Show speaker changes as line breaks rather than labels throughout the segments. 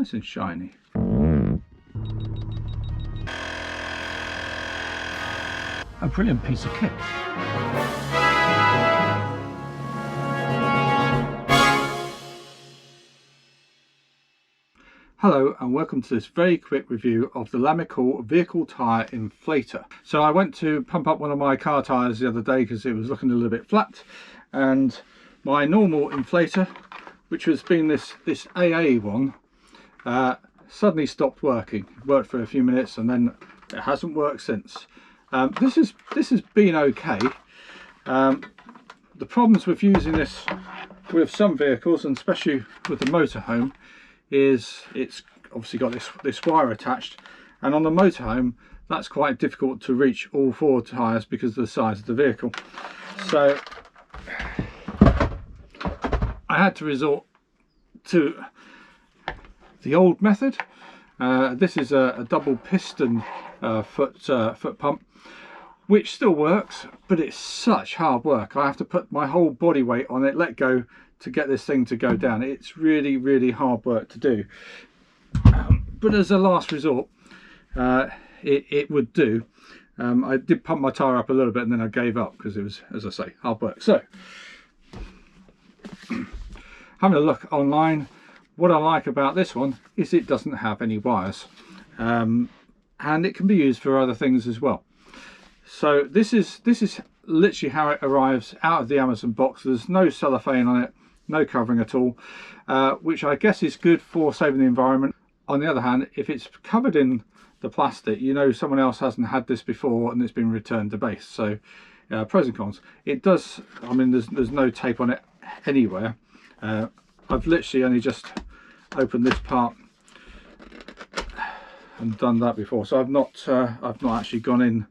Nice and shiny. A brilliant piece of kit. Hello and welcome to this very quick review of the Lamicall vehicle tyre inflator. So I went to pump up one of my car tyres the other day because it was looking a little bit flat, and my normal inflator, which has been this AA one, suddenly stopped working. It worked for a few minutes and then it hasn't worked since. This has been okay. The problems with using this with some vehicles, and especially with the motorhome, is it's obviously got this wire attached, and on the motorhome that's quite difficult to reach all four tyres because of the size of the vehicle. So I had to resort to the old method. This is a double piston foot pump, which still works, but it's such hard work. I have to put my whole body weight on it, let go to get this thing to go down. It's really hard work to do, but as a last resort it would do. I did pump my tyre up a little bit and then I gave up because it was, as I say, hard work. So having a look online, what I like about this one is it doesn't have any wires, and it can be used for other things as well. So this is literally how it arrives out of the Amazon box. There's no cellophane on it, no covering at all, which I guess is good for saving the environment. On the other hand, if it's covered in the plastic, you know someone else hasn't had this before and it's been returned to base. So pros and cons. It does, I mean, there's no tape on it anywhere. I've literally only just opened this part and done that before, so I've not actually gone in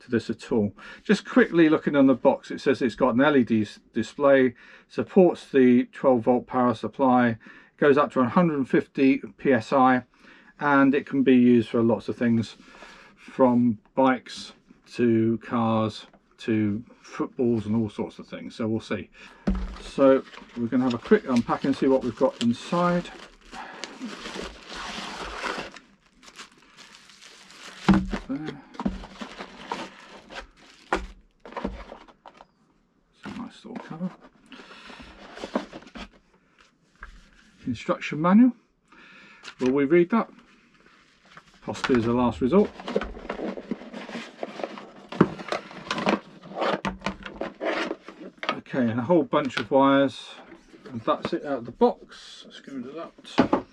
to this at all. Just quickly looking on the box, it says it's got an LED display, supports the 12-volt power supply, goes up to 150 psi, and it can be used for lots of things, from bikes to cars to footballs and all sorts of things. So we'll see. So we're going to have a quick unpack and see what we've got inside. There. Nice little cover. Instruction manual. Will we read that? Possibly as a last resort. Okay, and a whole bunch of wires, and that's it out of the box. Let's get rid of that.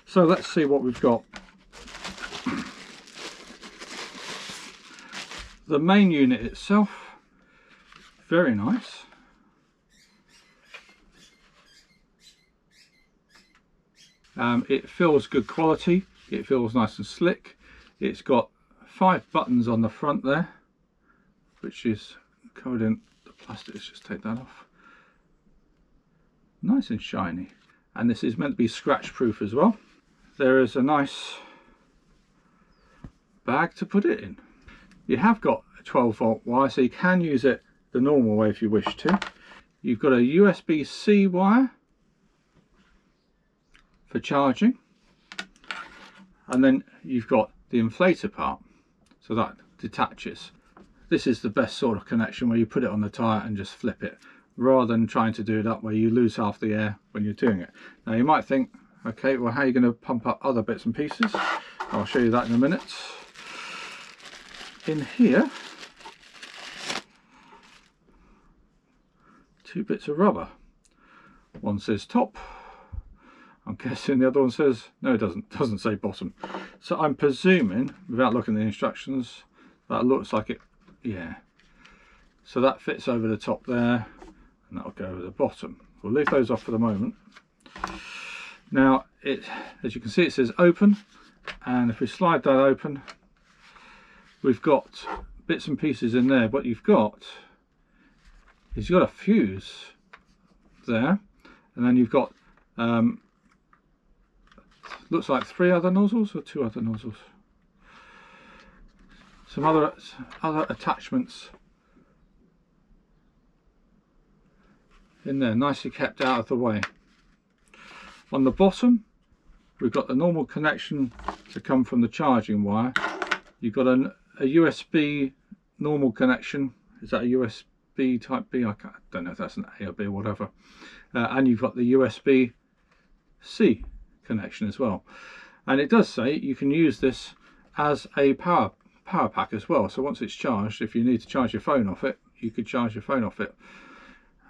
So let's see what we've got. The main unit itself, very nice. It feels good quality, it feels nice and slick. It's got 5 buttons on the front there, which is covered in the plastic. Let's just take that off. Nice and shiny, and this is meant to be scratch proof as well. There is a nice bag to put it in. You have got a 12-volt wire, so you can use it the normal way if you wish to. You've got a USB-C wire for charging, and then you've got the inflator part, so that detaches. This is the best sort of connection, where you put it on the tyre and just flip it, rather than trying to do it up where you lose half the air when you're doing it. Now you might think, okay, well, how are you going to pump up other bits and pieces? I'll show you that in a minute. In here, 2 bits of rubber. One says top, I'm guessing the other one says, no, it doesn't say bottom. So I'm presuming, without looking at the instructions, that looks like it, yeah. So that fits over the top there, and that'll go over the bottom. We'll leave those off for the moment. Now, as you can see, it says open, and if we slide that open, we've got bits and pieces in there. What you've got is you've got a fuse there, and then you've got looks like 3 other nozzles or 2 other nozzles. Some other attachments in there, nicely kept out of the way. On the bottom, we've got the normal connection to come from the charging wire. You've got a USB normal connection. Is that a USB type B? I don't know if that's an A or B or whatever. And you've got the USB-C connection as well. And it does say you can use this as a power pack as well. So once it's charged, if you need to charge your phone off it, you could charge your phone off it.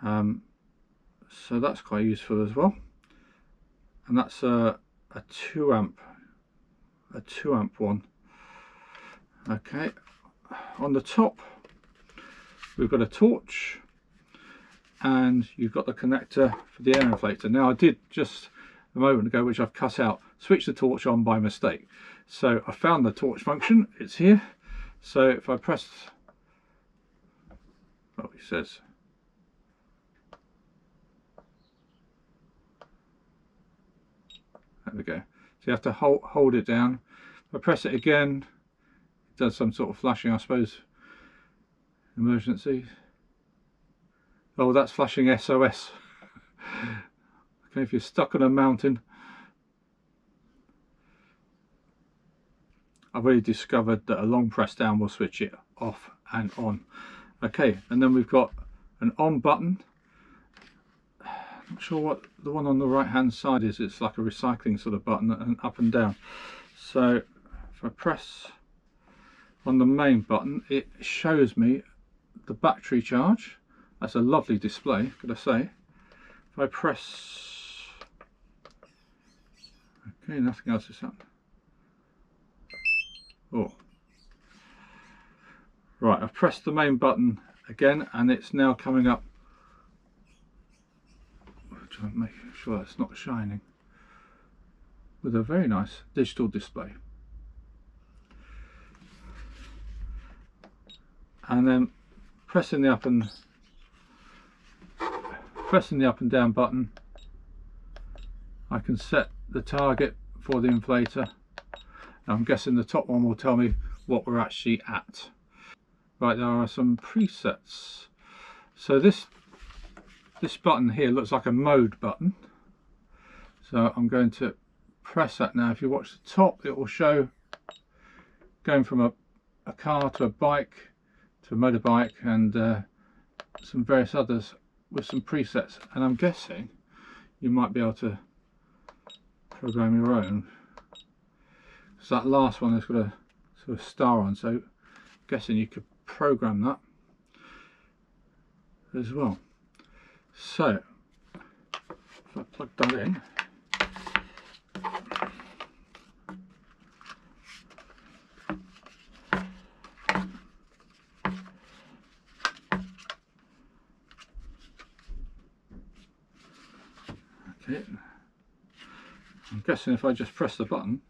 So that's quite useful as well. And that's a 2 amp one. Okay, on the top we've got a torch, and you've got the connector for the air inflator. Now I did just a moment ago, which I've cut out, switch the torch on by mistake. So I found the torch function, it's here. So if I press, oh, it says, there we go. So you have to hold it down. If I press it again, it does some sort of flashing, I suppose. Emergency. Oh, that's flashing SOS. Okay, if you're stuck on a mountain. I've already discovered that a long press down will switch it off and on. Okay, and then we've got an on button. Not sure what the one on the right hand side is. It's like a recycling sort of button, and up and down. So if I press on the main button, it shows me the battery charge. That's a lovely display, gotta say. If I press, okay, nothing else is happening. Oh, right, I've pressed the main button again, and it's now coming up. Trying to make sure it's not shining, with a very nice digital display. And then pressing the up and down button, I can set the target for the inflator. I'm guessing the top one will tell me what we're actually at. Right, there are some presets. So this button here looks like a mode button. So I'm going to press that now. If you watch the top, it will show going from a car to a bike to a motorbike, and some various others with some presets. And I'm guessing you might be able to program your own. So that last one has got a sort of star on, so I'm guessing you could program that as well. So if I plug that in, okay, I'm guessing if I just press the button,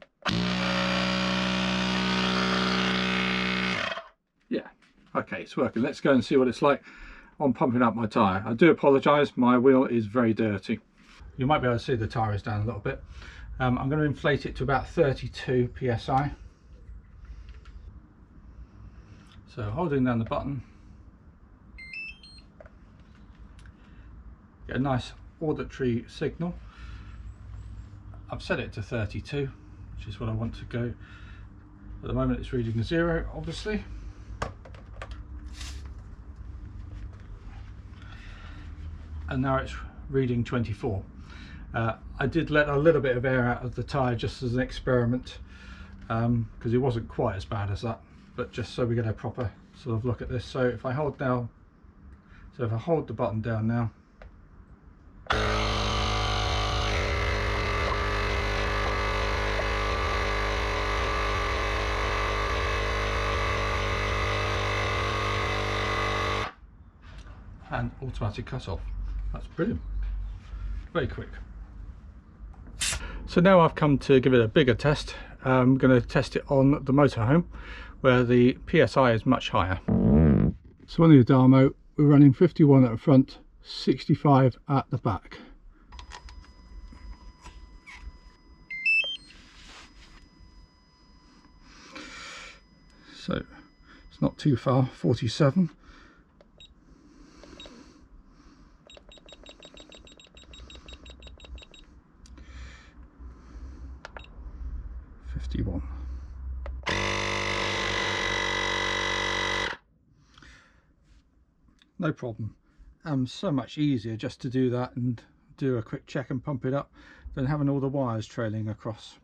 yeah, okay, it's working. Let's go and see what it's like on pumping up my tyre. I do apologise, my wheel is very dirty. You might be able to see the tyre is down a little bit. I'm going to inflate it to about 32 psi. So holding down the button, get a nice auditory signal. I've set it to 32, which is what I want to go. At the moment it's reading 0, obviously. And now it's reading 24. I did let a little bit of air out of the tyre just as an experiment, because it wasn't quite as bad as that, but just so we get a proper sort of look at this. So if I hold down, so if I hold the button down now, and automatic cut off. That's brilliant, very quick. So now I've come to give it a bigger test. I'm going to test it on the motorhome, where the PSI is much higher. So on the Adamo, we're running 51 at the front, 65 at the back. So it's not too far, 47. 51. No problem. So much easier just to do that and do a quick check and pump it up than having all the wires trailing across.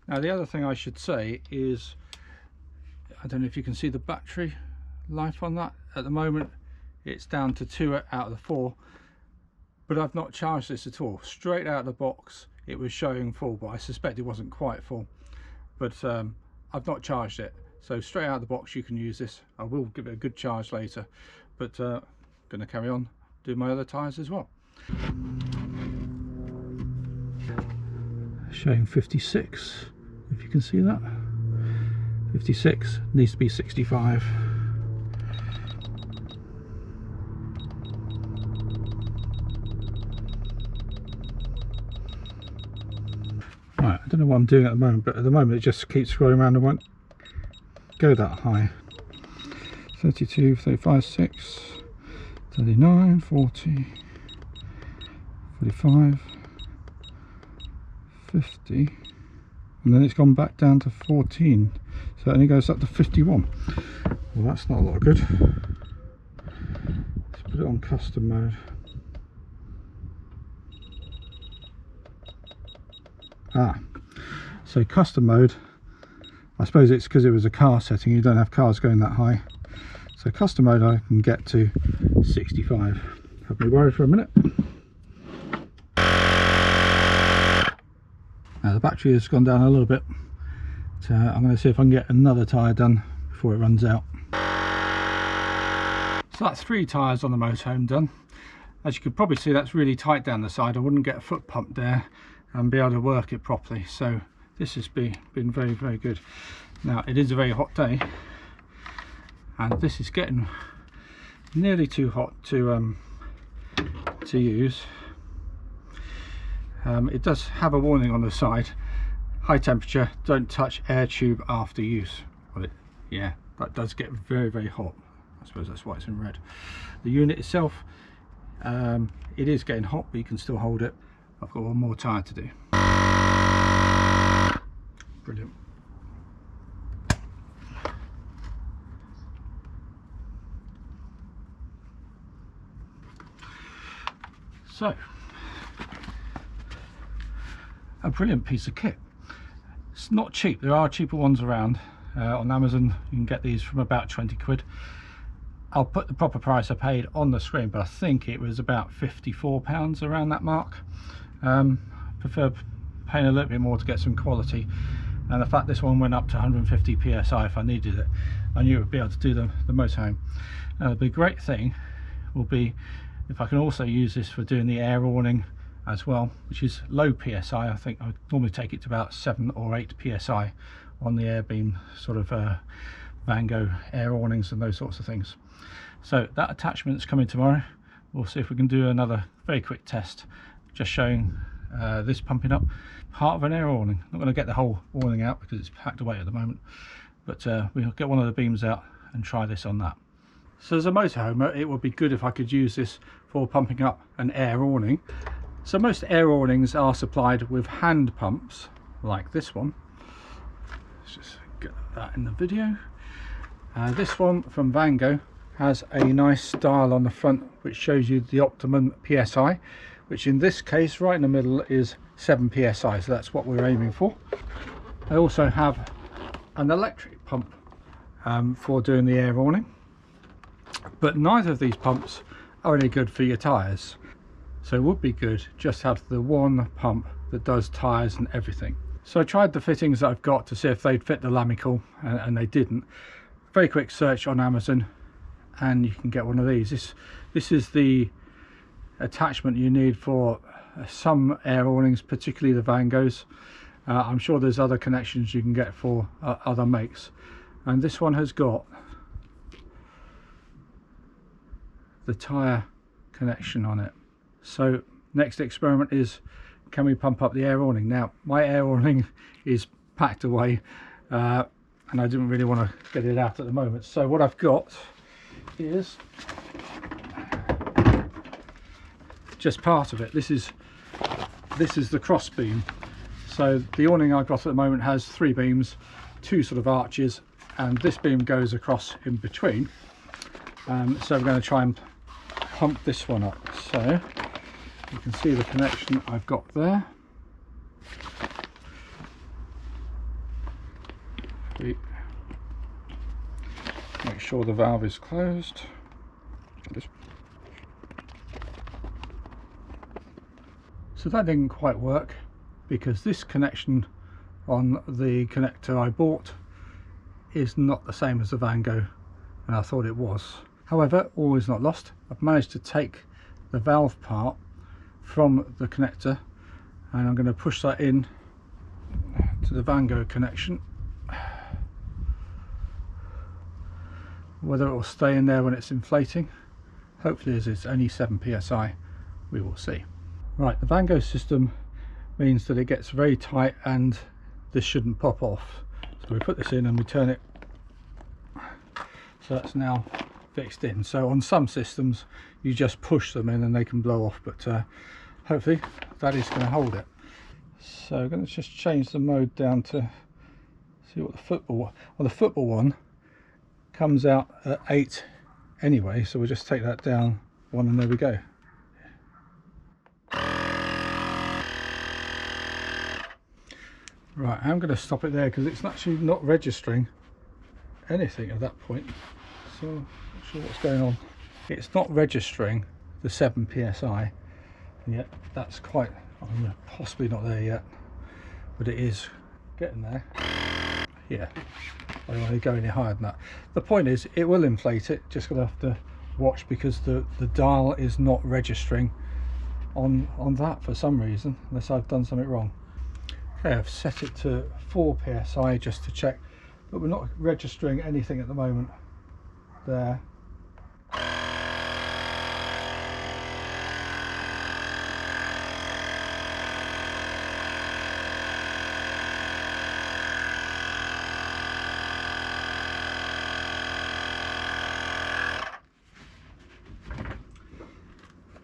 Now the other thing I should say is, I don't know if you can see the battery life on that. At the moment it's down to 2 out of the 4, but I've not charged this at all. Straight out of the box it was showing full, but I suspect it wasn't quite full. But I've not charged it, so straight out of the box you can use this. I will give it a good charge later, but going to carry on do my other tyres as well. Showing 56, if you can see that. 56, needs to be 65. Right, I don't know what I'm doing at the moment, but at the moment it just keeps scrolling around and won't go that high. 32, 35, 6, 39, 40, 45, 50, and then it's gone back down to 14, so it only goes up to 51. Well, that's not a lot of good. Let's put it on custom mode. So custom mode, I suppose it's because it was a car setting, you don't have cars going that high. So custom mode I can get to 65. Have me worry for a minute. Now the battery has gone down a little bit, so I'm going to see if I can get another tyre done before it runs out. So that's 3 tyres on the motorhome done. As you can probably see, that's really tight down the side. I wouldn't get a foot pump there and be able to work it properly, so this has been very, very good. Now it is a very hot day and this is getting nearly too hot to use. It does have a warning on the side: high temperature, don't touch air tube after use. Well, yeah, that does get very, very hot. I suppose that's why it's in red. The unit itself, it is getting hot, but you can still hold it. I've got one more tyre to do. Brilliant. So, a brilliant piece of kit. It's not cheap. There are cheaper ones around. On Amazon you can get these from about 20 quid. I'll put the proper price I paid on the screen, but I think it was about £54, around that mark. Prefer paying a little bit more to get some quality, and the fact this one went up to 150 psi if I needed it, I knew it would be able to do the motorhome. Now the great thing will be if I can also use this for doing the air awning as well, which is low psi. I think I normally take it to about 7 or 8 psi on the air beam sort of Van Gogh air awnings and those sorts of things. So that attachment's coming tomorrow. We'll see if we can do another very quick test, just showing this pumping up part of an air awning. Not going to get the whole awning out because it's packed away at the moment, but we'll get one of the beams out and try this on that. So as a motorhome, it would be good if I could use this for pumping up an air awning. So most air awnings are supplied with hand pumps like this one. Let's just get that in the video. This one from Van Gogh has a nice dial on the front which shows you the optimum psi, which in this case right in the middle is 7 psi, so that's what we're aiming for. I also have an electric pump for doing the air awning, but neither of these pumps are any good for your tyres, so it would be good just to have the one pump that does tyres and everything. So I tried the fittings that I've got to see if they'd fit the Lamicall, and they didn't. Very quick search on Amazon and you can get one of these. This is the attachment you need for some air awnings, particularly the Van Goghs. I'm sure there's other connections you can get for other makes, and this one has got the tyre connection on it. So next experiment is, can we pump up the air awning? Now my air awning is packed away and I didn't really want to get it out at the moment, so what I've got is just part of it. This is the cross beam, so So the awning I've got at the moment has 3 beams, 2 sort of arches, and this beam goes across in between. So we're going to try and pump this one up. So you can see the connection I've got there. Make sure the valve is closed. So that didn't quite work because this connection on the connector I bought is not the same as the Van Gogh, and I thought it was. However, all is not lost. I've managed to take the valve part from the connector and I'm going to push that in to the Van Gogh connection. Whether it will stay in there when it's inflating, hopefully, as it's only 7 psi, we will see. Right, the Van Gogh system means that it gets very tight and this shouldn't pop off. So we put this in and we turn it, so that's now fixed in. So on some systems you just push them in and they can blow off, but hopefully that is going to hold it. So I'm going to just change the mode down to see what the football, well, the football one comes out at 8 anyway, so we'll just take that down 1 and there we go. Right, I'm going to stop it there because it's actually not registering anything at that point, so I'm not sure what's going on. It's not registering the 7 psi, and yet that's quite, possibly not there yet, but it is getting there. Yeah, I don't want to go any higher than that. The point is, it will inflate it, just going to have to watch because the dial is not registering on that for some reason, unless I've done something wrong. Okay, I've set it to 4 psi just to check, but we're not registering anything at the moment there.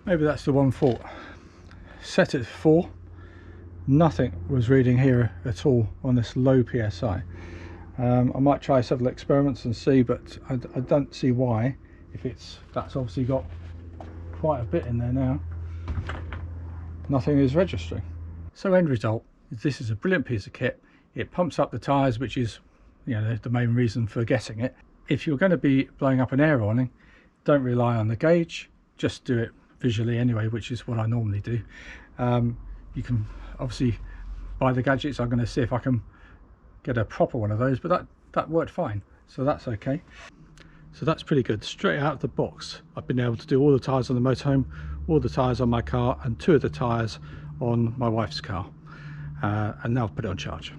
Maybe that's the one fault. Set it to 4, nothing was reading here at all on this low psi. I might try several experiments and see, but I don't see why. If that's obviously got quite a bit in there now, nothing is registering. So end result is this is a brilliant piece of kit. It pumps up the tyres, which is, the main reason for getting it. If you're going to be blowing up an air awning, don't rely on the gauge, just do it visually anyway, which is what I normally do. You can obviously buy the gadgets. I'm going to see if I can get a proper one of those, but that worked fine, so that's okay. So that's pretty good. Straight out of the box, I've been able to do all the tyres on the motorhome, all the tyres on my car, and 2 of the tyres on my wife's car, and now I've put it on charge.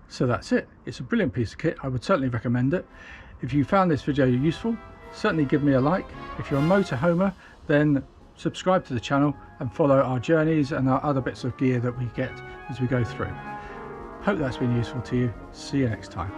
So that's it. It's a brilliant piece of kit. I would certainly recommend it. If you found this video useful, certainly give me a like. If you're a motorhomer, then subscribe to the channel and follow our journeys and our other bits of gear that we get as we go through. Hope that's been useful to you. See you next time.